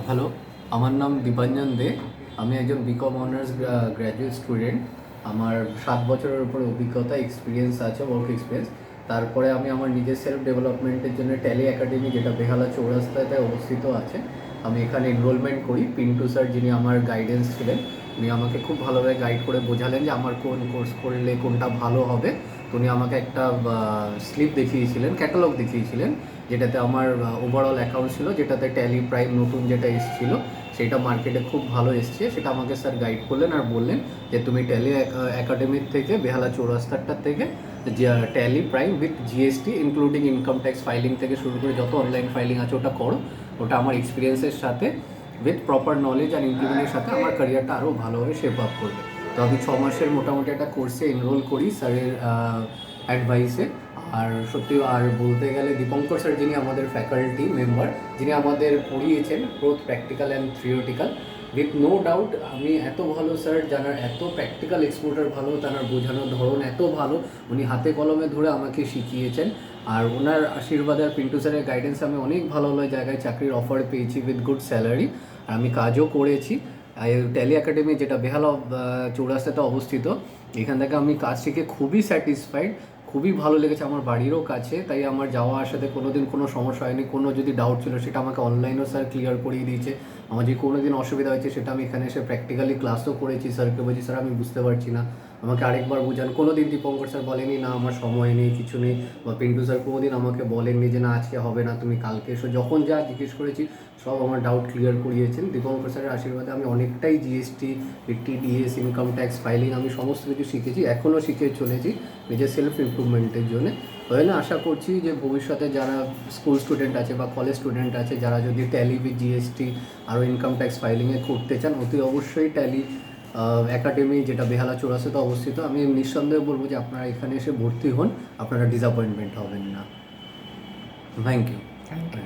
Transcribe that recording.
Hello, আমার নাম দীপাঞ্জন দে। আমি একজন বিকম অনার্স গ্র্যাজুয়েট স্টুডেন্ট। আমার 7 বছরের উপর অভিজ্ঞতা, এক্সপিরিয়েন্স আছে, ওয়ার্ক এক্সপিরিয়েন্স। তারপরে আমি আমার নিজের সেলফ ডেভেলপমেন্টের জন্য ট্যালি একাডেমি, যেটা বেহালা চৌরাস্তাতে অবস্থিত আছে, আমি এখানে এনরোলমেন্ট করি। পিন্টু স্যার, যিনি আমার গাইডেন্স ছিলেন, উনি আমাকে খুব ভালোভাবে গাইড করে বোঝালেন যে আমার কোন কোর্স করলে কোনটা ভালো হবে। তো উনি আমাকে একটা স্লিপ দেখিয়েছিলেন, ক্যাটালগ দেখিয়েছিলেন, যেটাতে আমার ওভারঅল অ্যাকাউন্ট ছিল, যেটাতে ট্যালি প্রাইম নতুন যেটা এসেছিলো সেটা মার্কেটে খুব ভালো এসছে। সেটা আমাকে স্যার গাইড করলেন আর বললেন যে তুমি ট্যালি একাডেমির থেকে, বেহালা চৌরাস্তারটার থেকে, যে tally prime with GST including income tax filing থেকে শুরু করে যত অনলাইন ফাইলিং আছে ওটা করো। ওটা আমার এক্সপিরিয়েন্সের সাথে উইথ প্রপার নলেজ আর ইমপ্লিমেন্টের সাথে আমার ক্যারিয়ারটা আরও ভালোভাবে শেপ আপ করবে। তো আমি 6 মাসের মোটামুটি একটা কোর্সে এনরোল করি স্যারের অ্যাডভাইসে। আর সত্যি আর বলতে গেলে দীপঙ্কর স্যার, যিনি আমাদের ফ্যাকাল্টি মেম্বার, যিনি আমাদের পড়িয়েছেন both practical and theoretical, with no doubt আমি এত ভালো স্যার, জানার এত প্র্যাকটিক্যাল এক্সপোজার ভালো, তার বোঝানোর ধরন এত ভালো, উনি হাতে কলমে ধরে আমাকে শিখিয়েছেন। আর ওনার আশীর্বাদে আর পিন্টু স্যারের গাইডেন্সে আমি অনেক ভালো ভালো জায়গায় চাকরির অফার পেয়েছি উইথ গুড স্যালারি। আর আমি কাজও করেছি। ট্যালি একাডেমি, যেটা বেহালা চৌরাস্তাতে অবস্থিত, এখান থেকে আমি কাজ শিখে খুবই স্যাটিসফাইড, খুবই ভালো লেগেছে। আমার বাড়িরও কাছে, তাই আমার যাওয়া আসাতে কোনো দিন কোনো সমস্যা হয়নি। কোনো যদি ডাউট ছিল সেটা আমাকে অনলাইনেও স্যার ক্লিয়ার করিয়ে দিয়েছে। আমার যে কোনো দিন অসুবিধা হয়েছে সেটা আমি এখানে এসে প্র্যাকটিক্যালি ক্লাসও করেছি। স্যারকে বলছি স্যার আমি বুঝতে পারছি না, আমাকে আরেকবার বোঝান। কোনো দিন দীপঙ্কর স্যার বলেনি না আমার সময় নেই, কিছু নেই, বা পিন্টু স্যার কোনো দিন আমাকে বলেননি যে না আজকে হবে না, তুমি কালকে এসো। যখন যা জিজ্ঞেস করেছি সব আমার ডাউট ক্লিয়ার করিয়েছেন। দীপঙ্কর স্যারের আশীর্বাদে আমি অনেকটাই GST, TDS, income tax filing আমি সমস্ত কিছু শিখেছি, এখনও শিখে চলেছি নিজের সেলফ ইমপ্রুভমেন্টের জন্য। ওই জন্য আশা করছি যে ভবিষ্যতে যারা স্কুল স্টুডেন্ট আছে বা কলেজ স্টুডেন্ট আছে, যারা যদি ট্যালি উইথ জিএসটি আরও ইনকাম ট্যাক্স ফাইলিংয়ে করতে চান, অতি অবশ্যই ট্যালি একাডেমি, যেটা বেহালা চৌরাস্তাতে অবস্থিত, আমি নিঃসন্দেহে বলবো যে আপনারা এখানে এসে ভর্তি হন, আপনারা ডিসঅ্যাপয়েন্টমেন্ট হবেন না। Thank you.